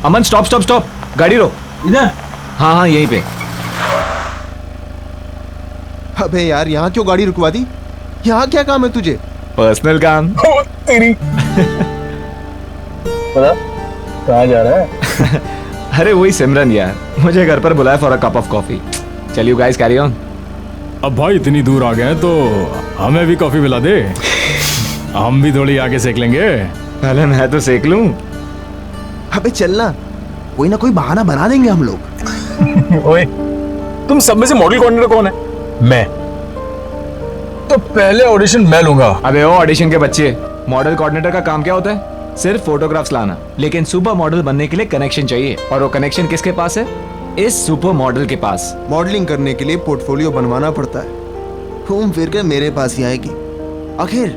अमन stop stop stop, गाड़ी रोक। इधर? हाँ हाँ यहीं पे। अबे यार यहाँ क्यों गाड़ी रुकवा दी? यहाँ क्या काम है तुझे? पर्सनल काम। तेरी पता कहाँ जा रहा है? अरे वही सिमरन यार, मुझे घर पर बुलाया for a cup of coffee. चल यू गाइस कैरी ऑन। अब भाई इतनी दूर आ गए हैं तो हमें भी कॉफी पिला दे, हम भी थोड़ी आगे सेक लेंगे। पहले मैं तो सेक लूं। अबे चलना, कोई ना कोई बहाना बना देंगे हम लोग। ओए, तुम सब में से मॉडल कोऑर्डिनेटर कौन है? मैं। तो पहले ऑडिशन मैं लूंगा। अबे ओ ऑडिशन के बच्चे, मॉडल कोऑर्डिनेटर का काम क्या होता है? सिर्फ फोटोग्राफ्स लाना। लेकिन सुपर मॉडल बनने के लिए कनेक्शन चाहिए, और वो कनेक्शन किसके पास है? इस सुपर मॉडल के पास। मॉडलिंग करने के लिए पोर्टफोलियो बनवाना पड़ता है, घूम फिर कर मेरे पास ही आएगी। आखिर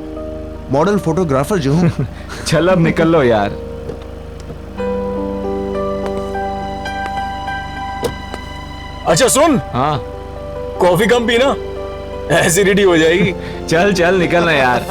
मॉडल फोटोग्राफर जो हूँ। चल अब निकल लो यार। अच्छा सुन, हाँ कॉफी कम पीना, एसिडिटी हो जाएगी। चल चल निकलना यार।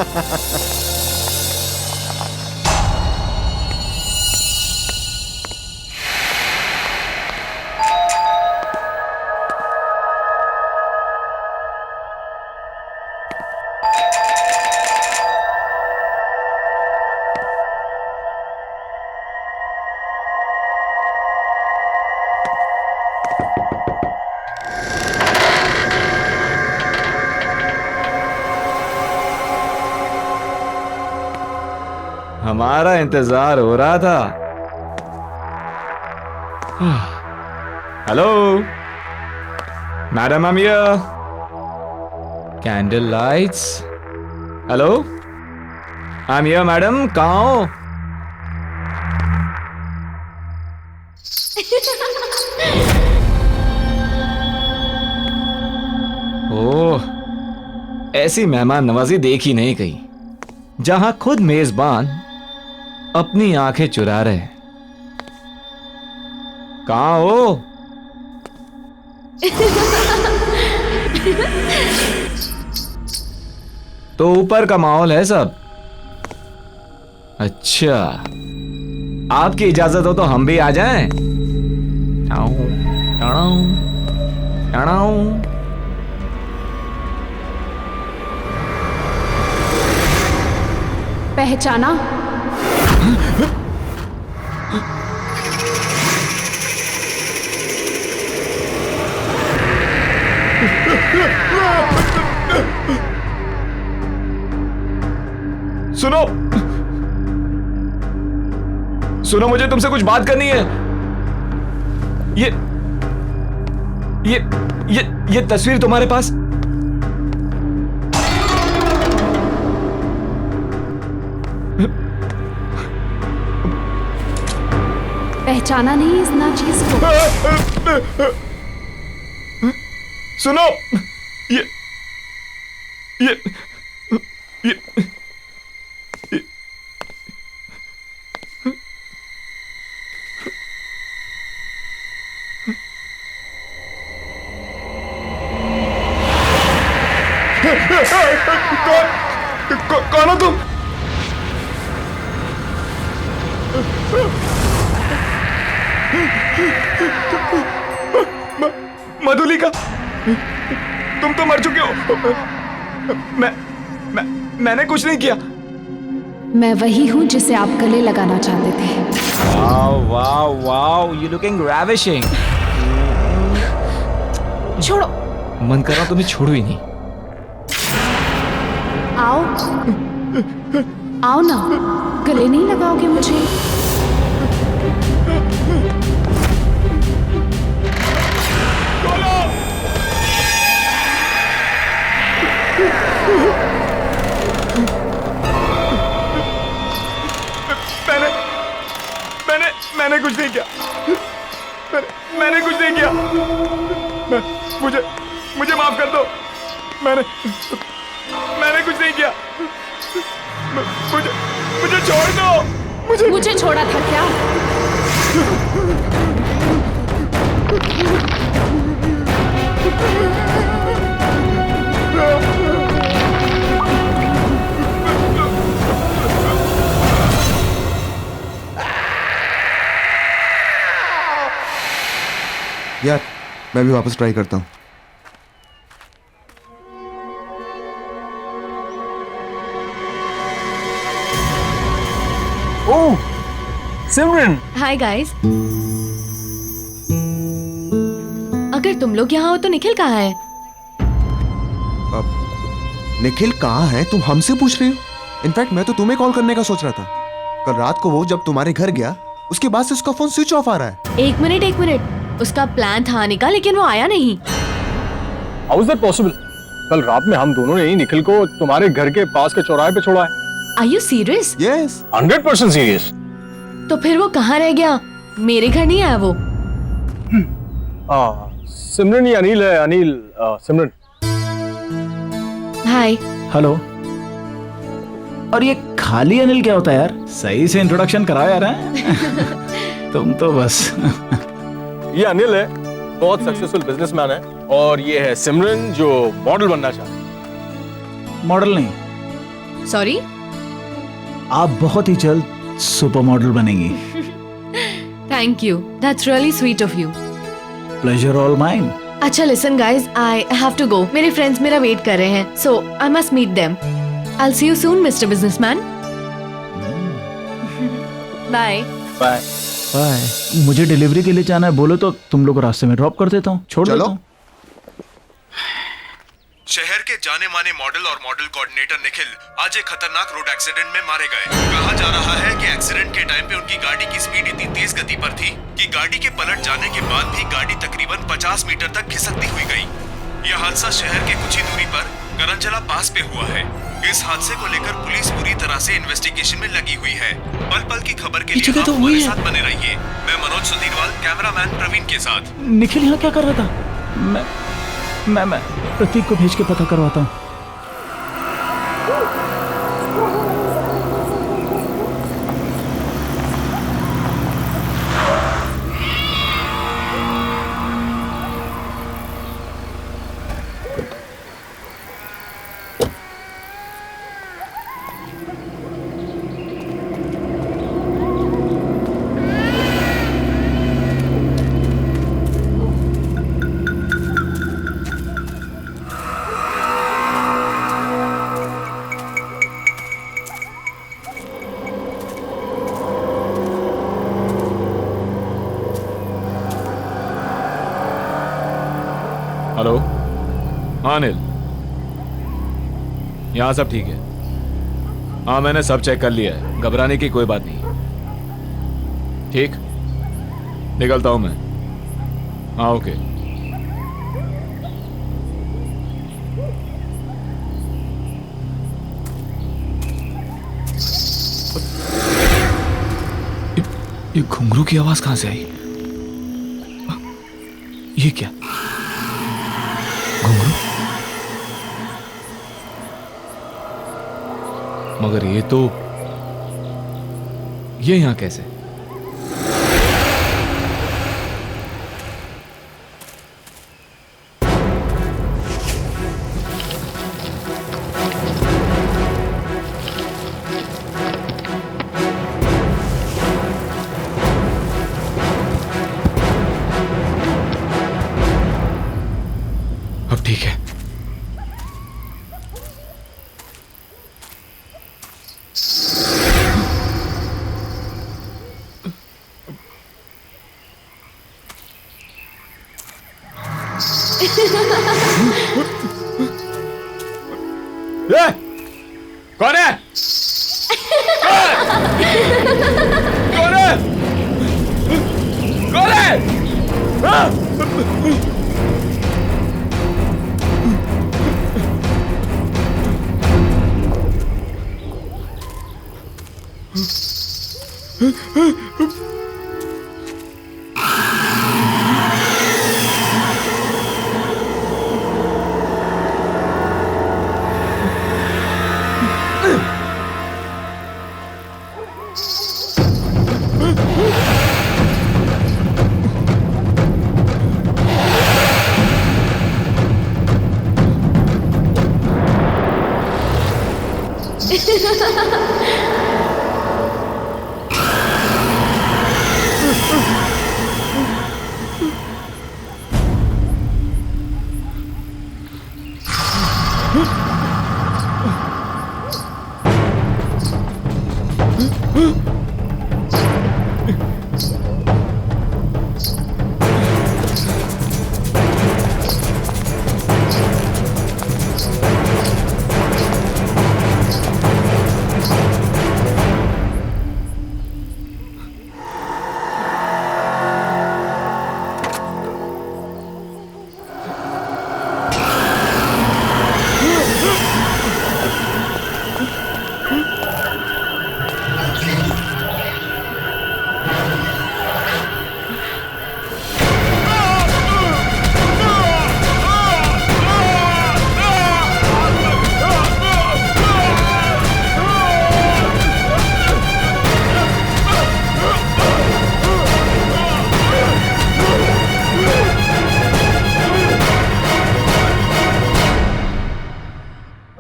हमारा इंतजार हो रहा था। Hello madam, I am here. Candle lights. Hello I am here madam, कहाँ हो? ओह, ऐसी मेहमान नवाजी देखी नहीं कहीं, जहां खुद मेजबान अपनी आंखें चुरा रहे। कहाँ हो? तो ऊपर का माहौल है सब। अच्छा, आपकी इजाजत हो तो हम भी आ जाएं? Tau, tau, tau. पहचाना? सुनो सुनो, मुझे तुमसे कुछ बात करनी है। ये तस्वीर तुम्हारे पास? पहचाना नहीं इस नाचीज को? सुनो, ये ये ये कौन हो तुम? मधुलिका, तुम तो मर चुके हो। मैंने कुछ नहीं किया। मैं वही हूं जिसे आप गले लगाना चाहते थे। Wow wow wow, you looking ravishing। छोड़ो। मन कर रहा तुम्हें छोड़ू ही नहीं। आओ आओ ना, गले नहीं लगाओगे मुझे? मैंने कुछ नहीं किया। मैंने कुछ नहीं किया। मुझे माफ कर दो। मैंने कुछ नहीं किया। मुझे छोड़ दो। मुझे छोड़ा था क्या? यार मैं भी वापस ट्राई करता हूँ। ओह सिमरन, हाय गाइस। अगर तुम लोग यहाँ हो तो निखिल कहाँ है? निखिल कहाँ है तुम हमसे पूछ रही हो? इनफैक्ट मैं तो तुम्हें कॉल करने का सोच रहा था। कल रात को वो जब तुम्हारे घर गया उसके बाद से उसका फोन स्विच ऑफ आ रहा है। एक मिनट, उसका प्लान था आने का लेकिन वो आया नहीं। How is that possible? कल रात में हम दोनों ने ही निखिल को तुम्हारे घर के पास के चौराहे पे छोड़ा है। Are you serious? Yes 100% serious. तो फिर वो कहाँ रह गया? मेरे घर नहीं आया वो? सिमरन ये अनिल है। अनिल, सिमरन। हाय। हेलो। और ये खाली अनिल क्या होता है यार? सही से इंट्रोडक्शन कराओ यार। हैं? तुम तो बस ये अनिल है, बहुत सक्सेसफुल बिजनेसमैन है, और ये है सिमरन जो मॉडल बनना चाहता है। मॉडल नहीं, सॉरी। आप बहुत ही जल्द सुपर मॉडल बनेंगी। Thank you, that's really sweet of you. Pleasure all mine. अच्छा listen guys, I have to go. मेरे फ्रेंड्स मेरा वेट कर रहे हैं, so I must meet them. I will see you soon mister businessman. Bye. Bye. Bye. मुझे delivery के लिए जाना है, बोलो तो तुम लोग रास्ते में ड्रॉप कर देता हूँ, छोड़ चलो। देता हूँ। शहर के जाने माने मॉडल और मॉडल कोऑर्डिनेटर निखिल आज एक खतरनाक रोड एक्सीडेंट में मारे गए। कहा जा रहा है कि एक्सीडेंट के टाइम पे उनकी गाड़ी की स्पीड इतनी तेज गति पर थी कि गाड़ी के पलट जाने के बाद भी गाड़ी तकरीबन 50 मीटर तक खिसकती हुई गई। यह हादसा शहर के कुछ ही दूरी पर करंजला पास पे हुआ है। इस हादसे को लेकर पुलिस पूरी तरह से इन्वेस्टिगेशन में लगी हुई है। पल पल की खबर के लिए आप हमारे साथ बने रहिए। मैं मनोज सुधीरवाल, कैमरामैन प्रवीण के साथ। निखिल यहाँ क्या कर रहा था? मैं प्रतीक को भेज के पता करवाता हूँ। हेलो। हाँ अनिल, यहाँ सब ठीक है। हाँ मैंने सब चेक कर लिया है, घबराने की कोई बात नहीं। ठीक, निकलता हूँ मैं। हाँ ओके। ये घुंघरू की आवाज कहाँ से आई? ये क्या घुंघरू? मगर ये यहां कैसे? अब ठीक है। कौन है? कौन है? कौन है?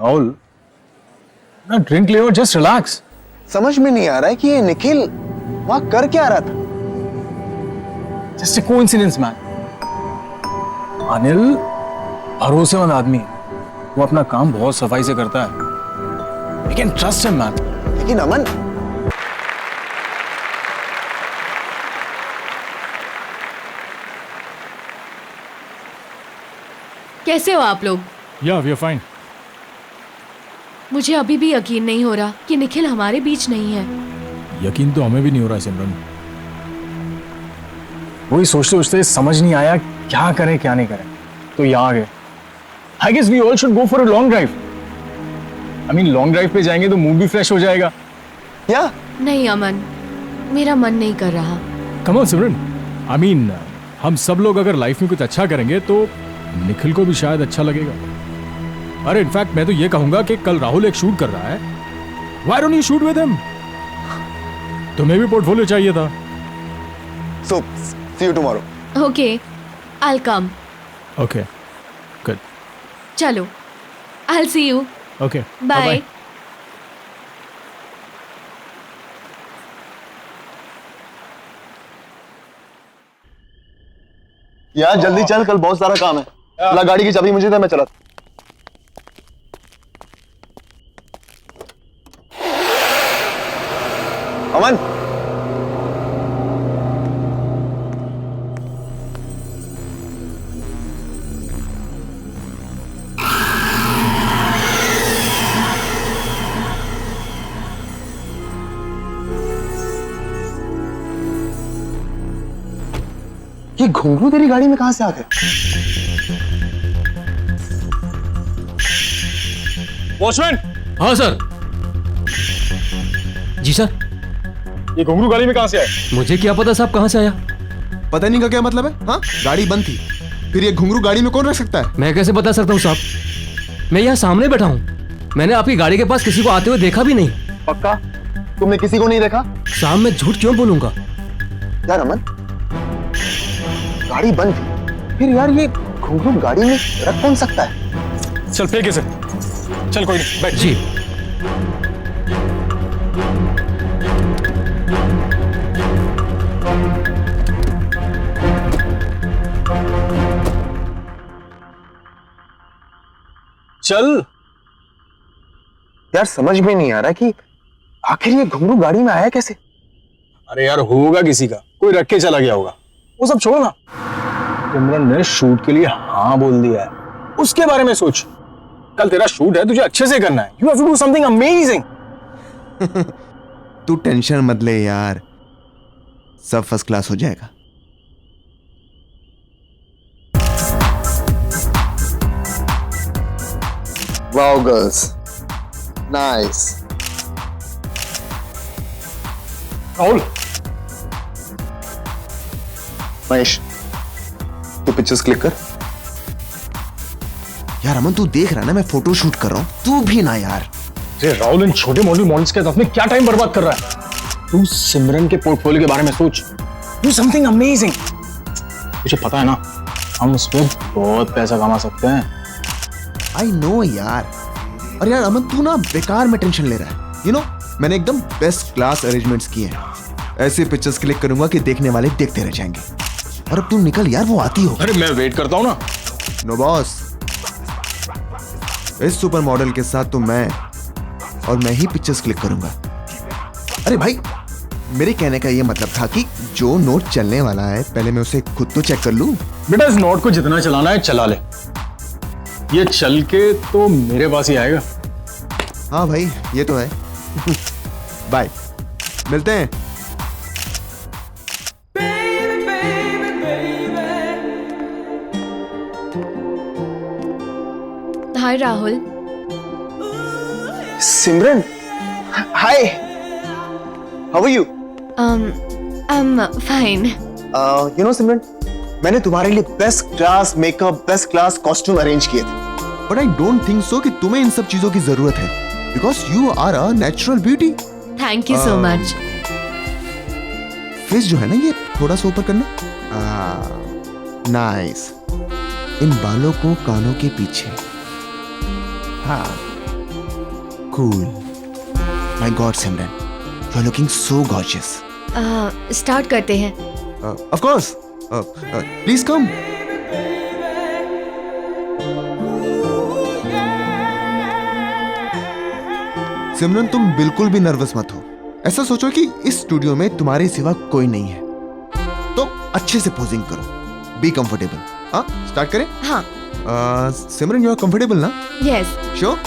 राहुल, ना ड्रिंक ले और जस्ट रिलैक्स। समझ में नहीं आ रहा है कि ये निखिल वहां कर क्या रहा था। Just a coincidence man. Anil भरोसेमंद आदमी है, वो अपना काम बहुत सफाई से करता है। We can trust him man. लेकिन अमन, कैसे हो आप लोग? या वी आर फाइन। मुझे अभी भी यकीन नहीं हो रहा कि निखिल हमारे बीच नहीं है। यकीन तो हमें भी नहीं हो रहा है सिमरन। वही सोचते सोचते समझ नहीं आया क्या करें क्या नहीं करें, तो यहाँ आ गए। I guess we all should go for a long drive. I mean long drive पे जाएंगे तो मूड भी फ्रेश हो जाएगा। क्या? नहीं अमन, मेरा मन नहीं कर रहा। Come on Simran, I mean हम सब लोग अगर लाइफ में कुछ अच्छा करेंगे तो निखिल को भी शायद अच्छा लगेगा। अरे इनफैक्ट मैं तो ये कहूंगा कि कल राहुल एक शूट कर रहा है, why don't you shoot with him? तुम्हें भी पोर्टफोलियो चाहिए था। So, see you tomorrow. Okay, I come. Okay good, चलो, I see you. Okay bye. यार जल्दी चल, कल बहुत सारा काम है। ला गाड़ी की चाबी मुझे दे, मैं चला। अमन, ये घुंघरू तेरी गाड़ी में कहां से आ गए? वॉचमैन, हाँ सर। जी सर। ये घुंघरू गाड़ी में कहां से आए? मुझे क्या पता साहब कहाँ से आया। पता नहीं का क्या मतलब है? हाँ, गाड़ी बंद थी, फिर ये घुंघरू गाड़ी में कौन रख सकता है? मैं कैसे बता सकता हूँ साहब, मैं यहाँ सामने बैठा हूँ। मैंने आपकी गाड़ी के पास किसी को आते हुए देखा भी नहीं। पक्का? तुमने किसी को नहीं देखा? साहब मैं झूठ क्यों बोलूंगा? यार अमन, गाड़ी बंद थी, फिर यार ये घुंघरू गाड़ी में रख कौन सकता है? चल फेंक इसे। चल कोई नहीं, बैठ। जी। चल। यार समझ में नहीं आ रहा कि आखिर ये घुंघरू गाड़ी में आया कैसे? अरे यार होगा किसी का, कोई रख के चला गया होगा। वो सब छोड़ो ना, सिमरन ने शूट के लिए हाँ बोल दिया है, उसके बारे में सोच। कल तेरा शूट है, तुझे अच्छे से करना है। You have to do something amazing. तू टेंशन मत ले यार, सब फर्स्ट क्लास हो जाएगा। Wow girls, nice. Rahul, Mahesh, तू पिक्चर्स क्लिक कर। यार अमन तू देख रहा ना, मैं फोटो शूट कर रहा हूं, तू भी ना यार। अरे राहुल, इन छोटे मॉडल्स के साथ में क्या टाइम बर्बाद कर रहा है? तू सिमरन के पोर्टफोलियो के बारे में सोच। Do something amazing. तुझे पता है ना, हम उस पर बहुत पैसा कमा सकते हैं। आई नो यार। और यार अमन तू ना बेकार में टेंशन ले रहा है। यू नो, मैंने एकदम बेस्ट क्लास अरेंजमेंट्स किए हैं। ऐसे पिक्चर्स क्लिक करूंगा कि देखने वाले देखते रह जाएंगे। और अब तू निकल यार, वो आती हो। अरे मैं वेट करता हूँ ना। नो बॉस, इस सुपर मॉडल के साथ तो मैं ही पिक्चर्स क्लिक करूंगा। अरे भाई, मेरे कहने का ये मतलब था कि जो नोट चलने वाला है पहले मैं उसे खुद तो चेक कर लूं। बेटा इस नोट को जितना चलाना है चला ले, ये चल के तो मेरे पास ही आएगा। हाँ भाई ये तो है। बाय, मिलते हैं। Hi Rahul. Simran, hi, how are you? I am fine. You know Simran, मैंने तुम्हारे लिए best class makeup, best class costume arrange किए थे, but I don't think so कि तुम्हें इन सब चीजों की जरूरत है, because you are a natural beauty. Thank you so much. Face जो है ना ये थोड़ा सा ऊपर करना। नाइस। इन बालों को कानों के पीछे। हाँ, cool. My god Simran, you are looking so gorgeous. Start करते हैं। Of course, please come. Simran तुम बिल्कुल भी नर्वस मत हो। ऐसा सोचो कि इस स्टूडियो में तुम्हारे सिवा कोई नहीं है, तो अच्छे से पोजिंग करो, बी कंफर्टेबल। हाँ, स्टार्ट करें? हाँ। सिमरन यू आर कंफर्टेबल ना? Yes. Sure?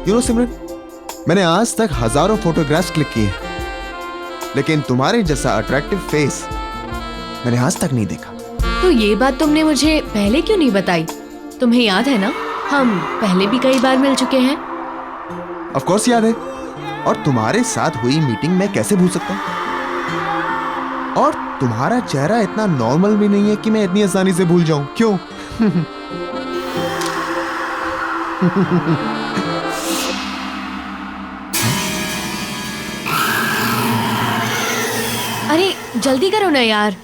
You know Simran, मैंने आज तक हजारों फोटोग्राफ्स क्लिक किए, लेकिन तुम्हारे जैसा अट्रैक्टिव फेस मैंने आज तक नहीं देखा। तो ये बात तुमने मुझे पहले क्यों नहीं बताई? तुम्हें याद है ना, हम पहले भी कई बार मिल चुके हैं। ऑफ कोर्स याद है, और तुम्हारे साथ हुई मीटिंग मैं कैसे भूल सकता हूं? और तुम्हारा चेहरा इतना नॉर्मल भी नहीं है कि मैं इतनी आसानी से भूल जाऊं। क्यों? अरे जल्दी करो ना यार।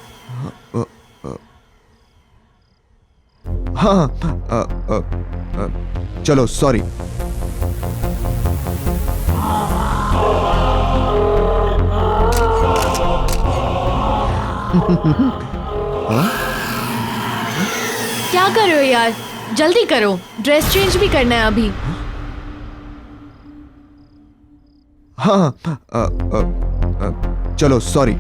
हाँ, चलो सॉरी। क्या कर रहे हो यार, जल्दी करो, ड्रेस चेंज भी करना है अभी। हाँ, चलो सॉरी।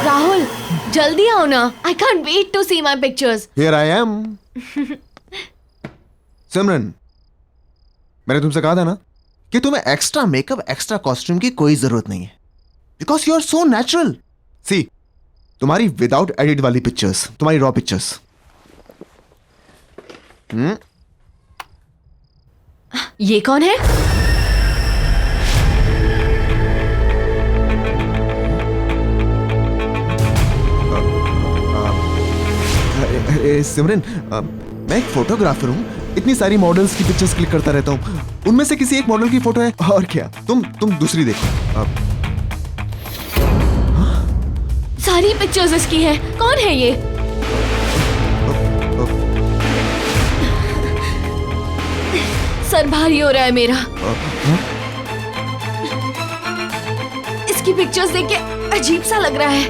राहुल जल्दी आओ ना, I can't wait to see my pictures. Here I am. Simran, मैंने तुमसे कहा था ना कि तुम्हें एक्स्ट्रा मेकअप, एक्स्ट्रा कॉस्ट्यूम की कोई जरूरत नहीं है, because you are so natural. See, तुम्हारी विदाउट एडिट वाली पिक्चर्स, तुम्हारी रॉ पिक्चर्स। ये कौन है? सिमरन, मैं एक फोटोग्राफर हूँ, इतनी सारी मॉडल्स की पिक्चर्स क्लिक करता रहता हूँ, उनमें से किसी एक मॉडल की फोटो है। और क्या, तुम दूसरी देखो। सारी पिक्चर्स इसकी हैं। कौन है ये? सर भारी हो रहा है मेरा। इसकी पिक्चर्स देख के अजीब सा लग रहा है,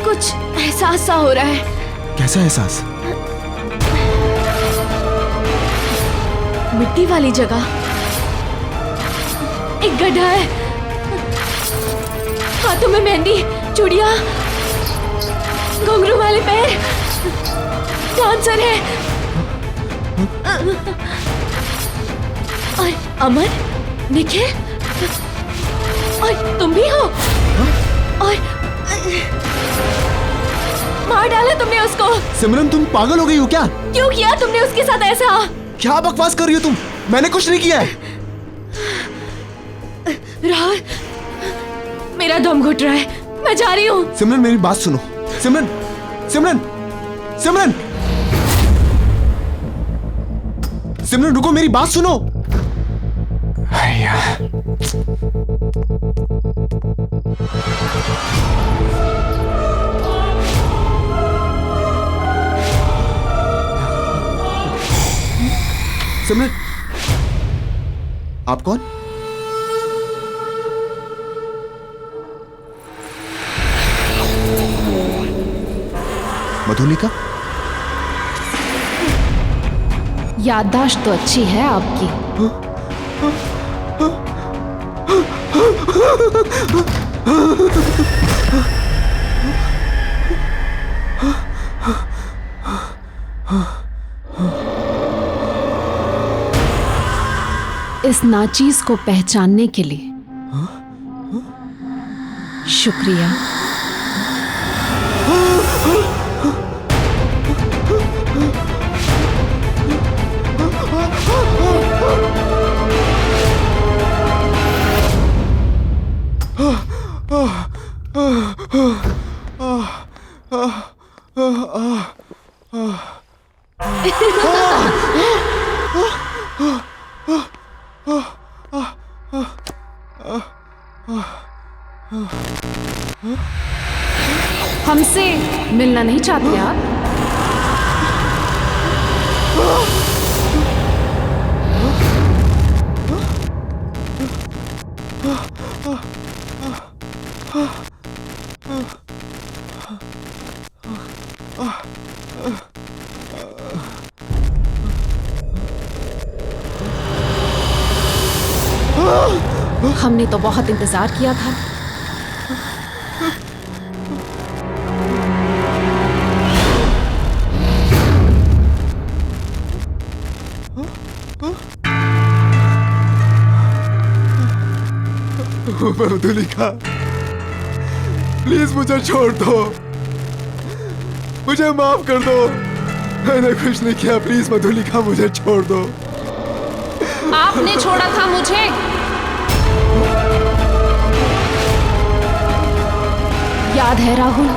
कुछ एहसास सा हो रहा है। कैसा एहसास? मिट्टी वाली जगह, एक गड्ढा है, हाथों में मेहंदी, चूड़ियां, घुंघरू वाले पैर, डांसर है। और अमन, निखिल, और तुम भी हो। और मार डाला तुमने उसको। सिमरन तुम पागल हो गई हो क्या? क्यों किया तुमने उसके साथ ऐसा? क्या बकवास कर रही हो तुम? मैंने कुछ नहीं किया है। राहुल, मेरा दम घुट रहा है, मैं जा रही हूँ। सिमरन मेरी बात सुनो। सिमरन, सिमरन, सिमरन, सिमरन रुको, मेरी बात सुनो। सिमरन, आप कौन? मधुलिका? याददाश्त तो अच्छी है आपकी। इस नाचीज को पहचानने के लिए शुक्रिया। हमसे मिलना नहीं चाहते आप? हमने तो बहुत इंतजार किया था। मधुलिका, प्लीज मुझे छोड़ दो, मुझे माफ कर दो। मैंने कुछ नहीं किया, प्लीज मधुलिका मुझे छोड़ दो। आपने छोड़ा था मुझे। याद है राहुल,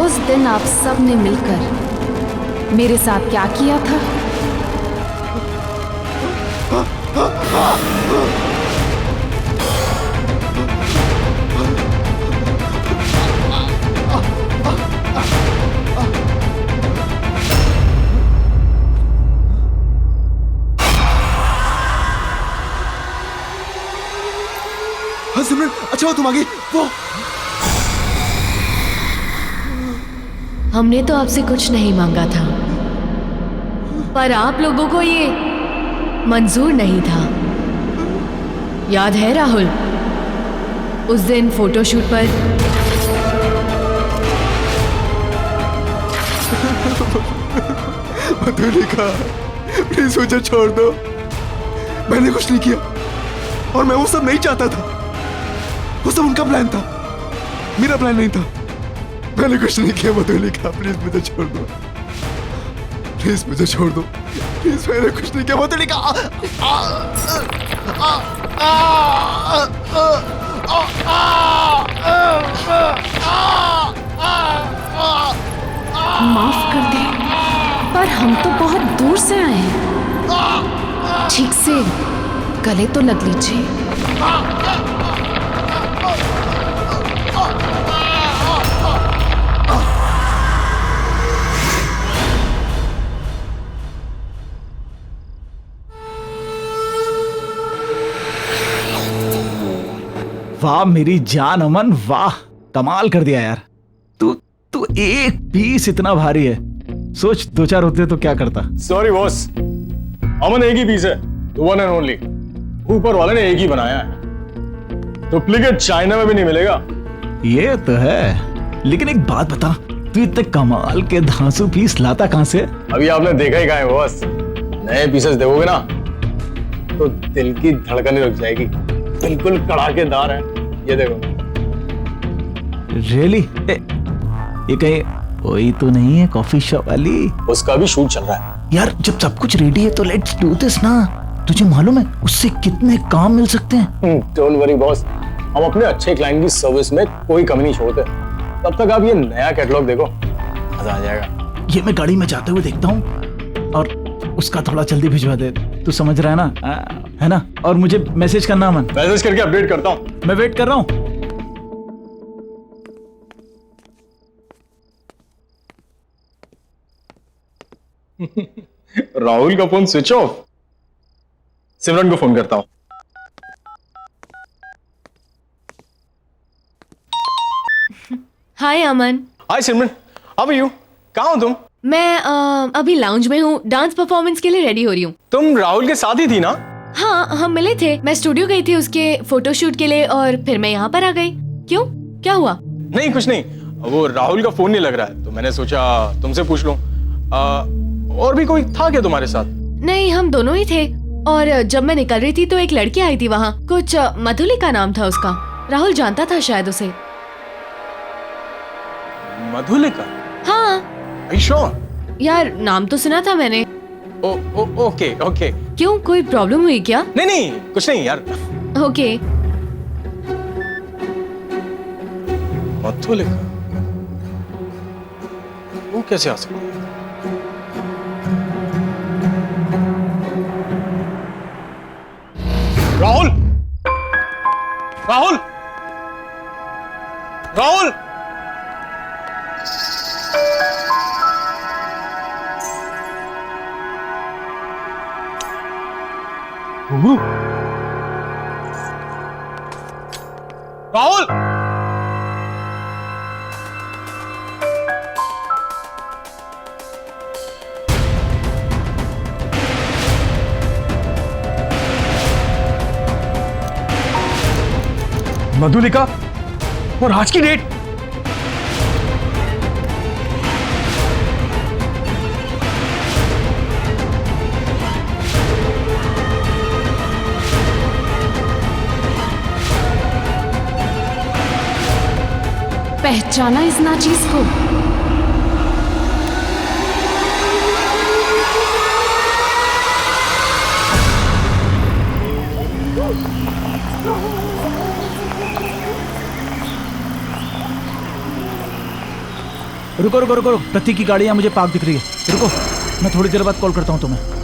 उस दिन आप सब ने मिलकर मेरे साथ क्या किया था? हाँ सिमरन, अच्छा हो तुम आ गई। वो हमने तो आपसे कुछ नहीं मांगा था, पर आप लोगों को ये मंजूर नहीं था। याद है राहुल, उस दिन फोटोशूट पर मधुलिका, प्लीज मुझे छोड़ दो। मैंने कुछ नहीं किया और मैं वो सब नहीं चाहता था। वो सब उनका प्लान था, मेरा प्लान नहीं था। मैंने कुछ नहीं किया मधुलिका, प्लीज मुझे छोड़ दो। प्लीज मुझे छोड़ दो, प्लीज। मैंने कुछ नहीं किया मधुलिका। माफ कर दे, पर हम तो बहुत दूर से आए हैं। ठीक से गले तो लग लीजिए। वाह मेरी जान अमन, वाह कमाल कर दिया यार। तू तू एक पीस इतना भारी है, सोच दो चार होते तो क्या करता। सॉरी बॉस, अमन एक ही पीस है, वन एंड ओनली। ऊपर वाले ने एक ही बनाया है, डुप्लीकेट चाइना में भी नहीं मिलेगा। ये तो है, लेकिन एक बात बता, तू इतने कमाल के धांसू पीस लाता कहां से? अभी आपने देखा ही कहाँ है बॉस। नए पीसेस देखोगे ना तो दिल की धड़कनें रुक जाएगी। बिल्कुल कड़ाकेदार है, ये देखो। रियली? ये कहीं वही तो नहीं है कॉफी शॉप वाली? उसका भी शूट चल रहा है यार। जब सब कुछ रेडी है तो लेट्स डू दिस ना। तुझे मालूम है उससे कितने काम मिल सकते हैं? डोंट वरी बॉस, हम अपने अच्छे क्लाइंट की सर्विस में कोई कमी नहीं छोड़ते। तब तक आप ये नया कैटलॉग देखो, मजा आ जाएगा। ये मैं गाड़ी में जाते हुए देखता हूँ, और उसका थोड़ा जल्दी भिजवा दे। तू समझ रहा है ना? है ना? और मुझे मैसेज करना अमन। मैसेज करके अपडेट करता हूँ। मैं वेट कर रहा हूँ। राहुल का फोन स्विच ऑफ। सिमरन को फोन करता हूँ। हाय अमन। हाय सिमरन, हाउ आर यू? कहाँ हो तुम? मैं अभी लाउंज में हूँ, डांस परफॉर्मेंस के लिए रेडी हो रही हूँ। तुम राहुल के साथ ही थी ना? हाँ, हम मिले थे। मैं स्टूडियो गई थी उसके फोटोशूट के लिए और फिर मैं यहाँ पर आ गई। क्यों, क्या हुआ? नहीं कुछ नहीं, वो राहुल का फोन नहीं लग रहा है तो मैंने सोचा तुमसे पूछ लूं। और भी कोई था क्या तुम्हारे साथ? नहीं, हम दोनों ही थे। और जब मैं निकल रही थी तो एक लड़की आई थी वहाँ, कुछ मधुलिका नाम था उसका। राहुल जानता था शायद उसे। मधुलिका? हाँ। Are you sure? यार, नाम तो सुना था मैंने। Okay okay. क्यों, कोई प्रॉब्लम हुई क्या? नहीं नहीं कुछ नहीं यार। ओके। मधुलिका वो कैसे आ सकती है? राहुल, राहुल, राहुल! राहुल! मधुलिका और आज की डेट? पहचाना इस नाचीज को? रुको रुको रुको, प्रतीक की गाड़ी यहाँ मुझे पार्क दिख रही है। रुको, मैं थोड़ी देर बाद कॉल करता हूँ तुम्हें।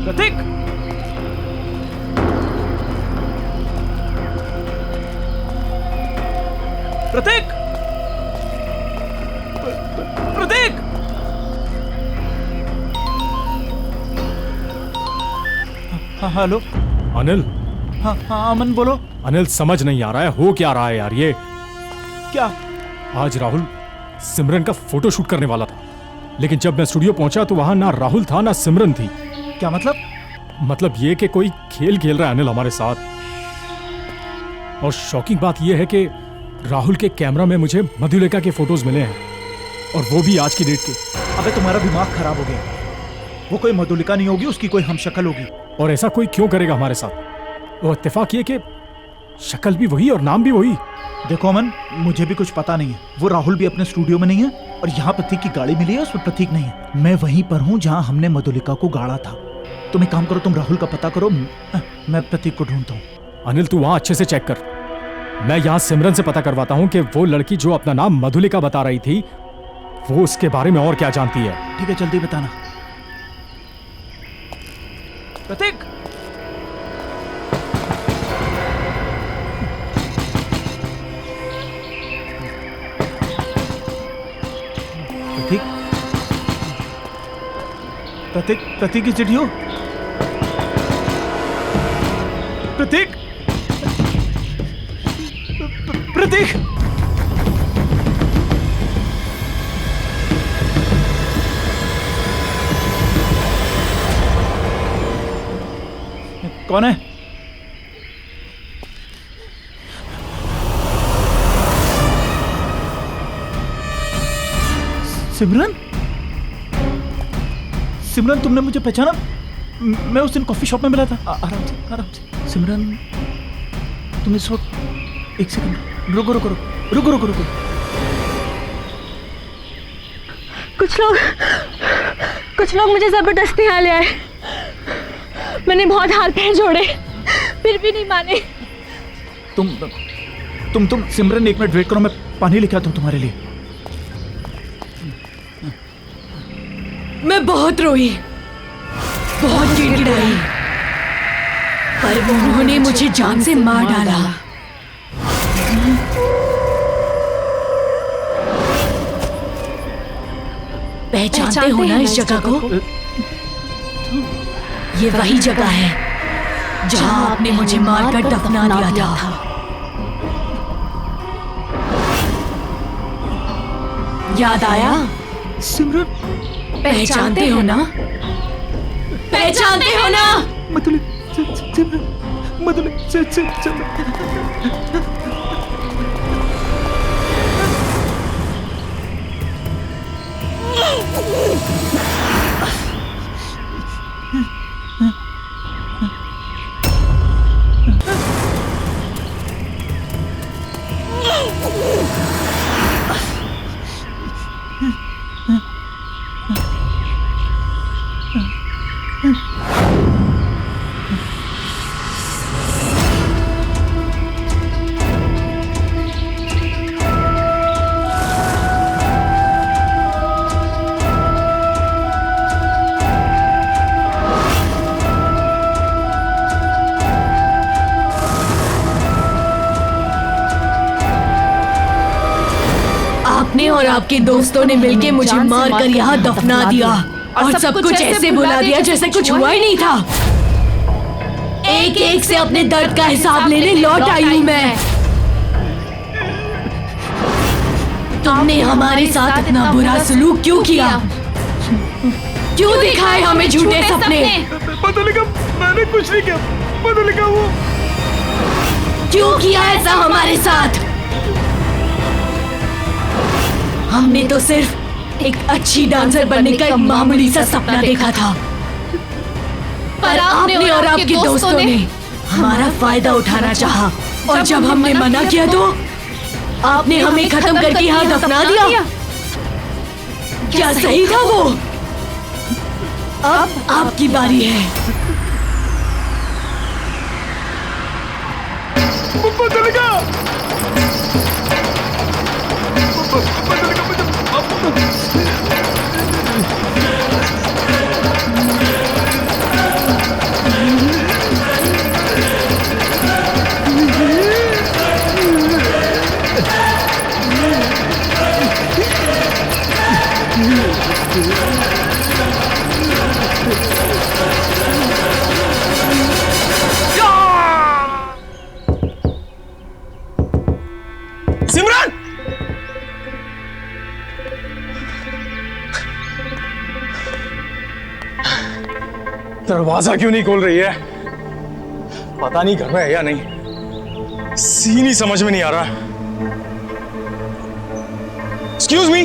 प्रतीक! प्रतीक! प्रतीक! हाँ हेलो। अनिल। हाँ हाँ अमन बोलो। अनिल, समझ नहीं आ रहा है हो क्या रहा है यार ये। क्या? आज राहुल सिमरन का फोटो शूट करने वाला था, लेकिन जब मैं स्टूडियो पहुंचा तो वहां ना राहुल था ना सिमरन थी। क्या मतलब? मतलब ये कि कोई खेल खेल रहा है अनिल हमारे साथ। और शॉकिंग बात यह है कि राहुल के कैमरा में मुझे मधुलिका के फोटोज मिले हैं, और वो भी आज की डेट के। अबे तुम्हारा दिमाग खराब हो गया। वो कोई मधुलिका नहीं होगी, उसकी कोई हमशक्ल होगी। और ऐसा कोई क्यों करेगा हमारे साथ? वो इत्तेफाक ये कि शक्ल भी वही और नाम भी वही। देखो अमन, मुझे भी कुछ पता नहीं है। वो राहुल भी अपने स्टूडियो में नहीं है, और यहाँ प्रतीक की गाड़ी मिली है, उसमें प्रतीक नहीं है। मैं वहीं पर हूँ जहाँ हमने मधुलिका को गाड़ा था। तुम एक काम करो, तुम राहुल का पता करो, मैं प्रतीक को ढूंढता हूँ। अनिल, तू वहां अच्छे से चेक कर। मैं यहाँ सिमरन से पता करवाता हूँ कि वो लड़की जो अपना नाम मधुलिका बता रही थी, वो उसके बारे में और क्या जानती है। ठीक है, जल्दी बताना। प्रतीक! प्रतीक? प्रतीक, प्रतीक की चिट्ठी हो? प्रतीक! प्रतीक! कौन है? सिमरन? सिमरन, तुमने मुझे पहचाना? मैं उस दिन कॉफी शॉप में मिला था। आराम से, आराम से। सिमरन, तुम इस वक्त, एक सेकंड, रुको रुको रुको रुको रुको रुको। कुछ लोग मुझे जबरदस्ती यहाँ ले आए। मैंने बहुत हाथ पैर जोड़े, फिर भी नहीं माने। तुम सिमरन, एक मिनट वेट करो, मैं पानी लेके आता हूँ तुम्हारे लिए। मैं बहुत रोई, बहुत गिड़गिड़ाई, पर उन्होंने मुझे जान से मार डाला। पहचानते हो ना इस जगह को? ये वही जगह है जहां आपने मुझे मारकर दफना दिया था। याद आया? सिमरन, पहचानते हो ना? पहचानते हो ना? मधुली, सिमरन, मधुली, सिमरन। आपने और आपके दोस्तों ने मिलके मुझे मारकर यहाँ दफना दिया और सब कुछ ऐसे बुला दिया जैसे कुछ हुआ ही नहीं था। एक एक से अपने दर्द का हिसाब लेने लौट आई हूँ मैं। तुमने हमारे साथ इतना बुरा सलूक क्यों किया? क्यों दिखाए हमें झूठे सपने? मधुलिका, मैंने कुछ नहीं किया। मधुलिका, वो क्यों किया ऐसा हमारे साथ? हमने तो सिर्फ एक अच्छी डांसर बनने का एक मामूली सा सपना देखा था, पर आपने और आपके दोस्तों ने हमारा फायदा उठाना चाहा और जब हमने मना किया तो आपने हमें खत्म करके यहाँ दफना दिया। क्या सही था वो? अब आपकी बारी है। मधुलिका, सिमरन! दरवाजा क्यों नहीं खोल रही है? पता नहीं घर में है या नहीं। सीन ही समझ में नहीं आ रहा। Excuse me,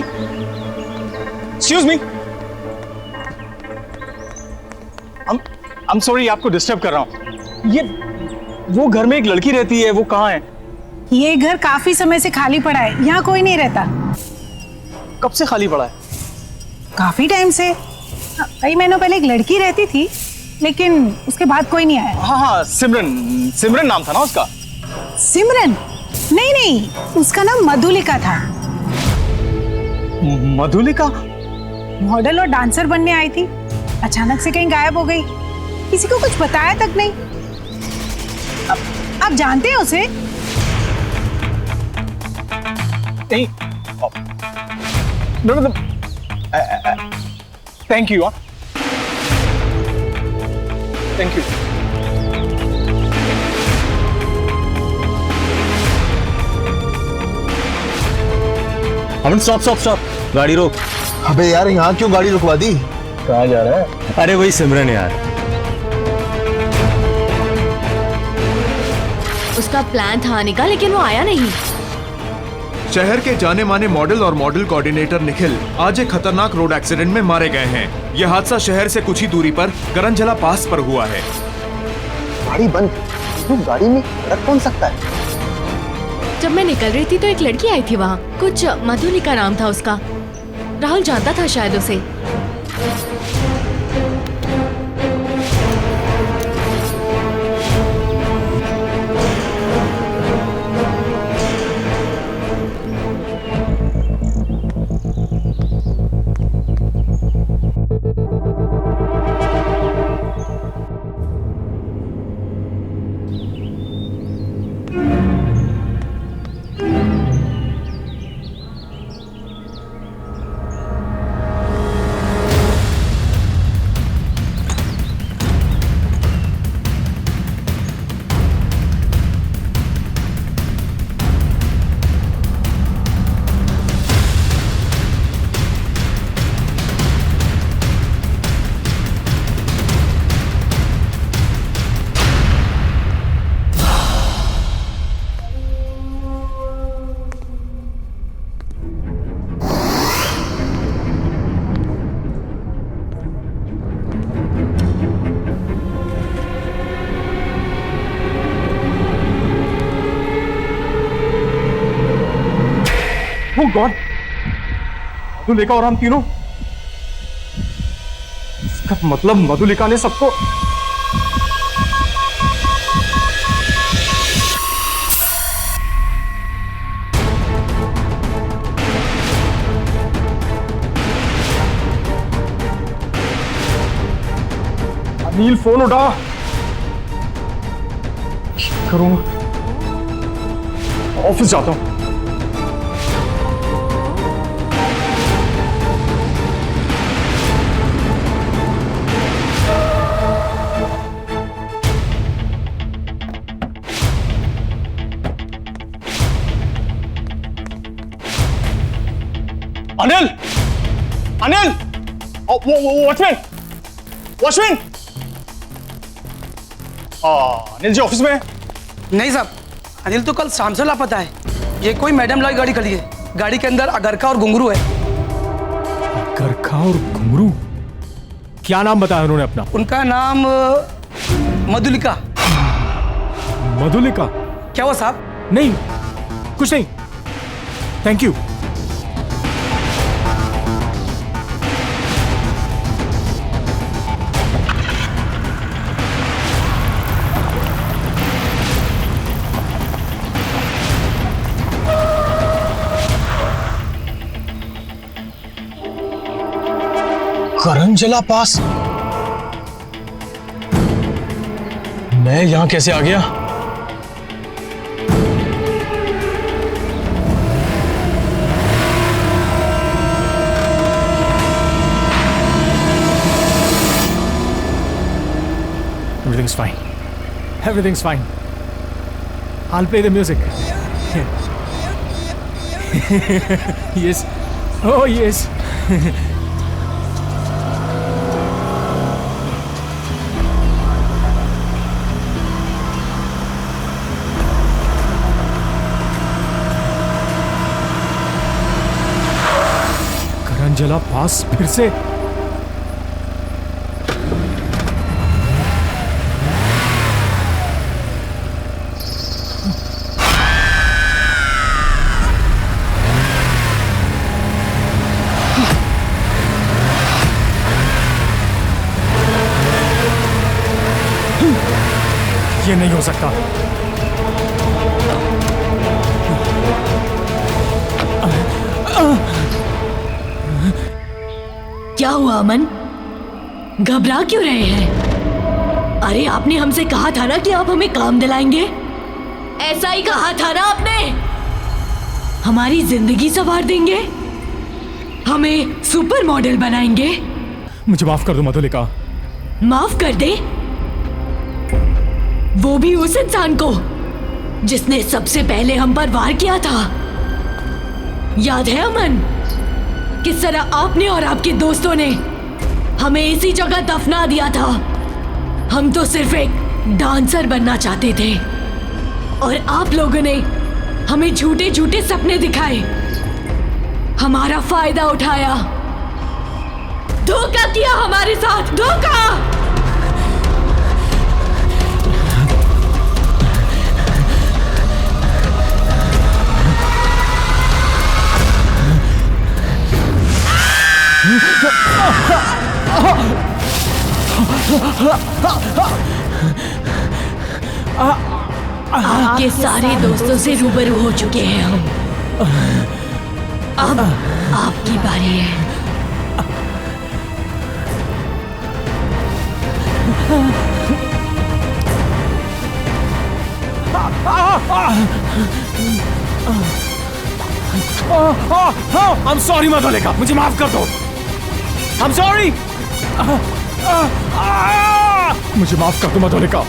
excuse me. I'm sorry आपको डिस्टर्ब कर रहा हूँ। ये वो घर में एक लड़की रहती है, वो कहाँ है? ये घर काफी समय से खाली पड़ा है, यहाँ कोई नहीं रहता। कब से खाली पड़ा है? काफी टाइम से। कई महीनों पहले एक लड़की रहती थी, लेकिन उसके बाद कोई नहीं आया। हाँ हाँ, सिमरन, सिमरन नाम था ना उसका? सिमरन? नहीं नहीं, उसका नाम मधुलिका था। मधुलिका? मॉडल और डांसर बनने आई थी, अचानक से कहीं गायब हो गई, किसी को कुछ बताया तक नहीं। आप जानते हैं उसे? नहीं। मतलब thank you. Thank you. Aman stop stop stop, गाड़ी रोक। अबे यार, यहाँ क्यों गाड़ी रुकवा दी? कहाँ जा रहा है? अरे वही सिमरन यार। उसका प्लान था आने का, लेकिन वो आया नहीं। शहर के जाने माने मॉडल और मॉडल कोऑर्डिनेटर निखिल आज एक खतरनाक रोड एक्सीडेंट में मारे गए हैं। यह हादसा शहर से कुछ ही दूरी पर करंजला पास पर हुआ है। गाड़ी बंद, तो गाड़ी में रख कौन सकता है? जब मैं निकल रही थी तो एक लड़की आई थी वहाँ, कुछ मधुलिका नाम था उसका। राहुल जानता था शायद उसे। Oh God! मधुलिका और हम तीनों, इसका मतलब मधुलिका ने सबको अनिल फोन उठा। करूँ ऑफिस जाता हूं। Anil, Anil, watchman, watchman. Anil ji office में? नहीं साहब, अनिल तो कल शाम से लापता है। ये कोई मैडम लाई गाड़ी खड़ी है, गाड़ी के अंदर अगरखा और घुंघरू है। अगरखा और घुंघरू? क्या नाम बताया उन्होंने अपना? उनका नाम मधुलिका। मधुलिका? क्या हुआ साहब? नहीं, कुछ नहीं, थैंक यू। करंजला पास? मैं यहां कैसे आ गया? Everything's fine. Everything's fine. I'll play the music. Yes. Oh, yes. करंजला पास फिर से? ये नहीं हो सकता। क्या हुआ अमन? घबरा क्यों रहे हैं? अरे आपने हमसे कहा था ना कि आप हमें काम दिलाएंगे। ऐसा ही कहा था ना आपने? हमारी जिंदगी संवार देंगे, हमें सुपर मॉडल बनाएंगे। मुझे माफ कर दो मधुलिका। माफ कर दे? वो भी उस इंसान को जिसने सबसे पहले हम पर वार किया था। याद है अमन? किस तरह आपने और आपके दोस्तों ने हमें इसी जगह दफना दिया था। हम तो सिर्फ एक डांसर बनना चाहते थे और आप लोगों ने हमें झूठे झूठे सपने दिखाए, हमारा फायदा उठाया, धोखा किया हमारे साथ, धोखा। आपके सारे दोस्तों से रूबरू हो चुके हैं हम। अब आपकी बारी है। I'm sorry मधुलिका, मुझे माफ कर दो। I'm sorry। मुझे माफ कर दो मधुलिका।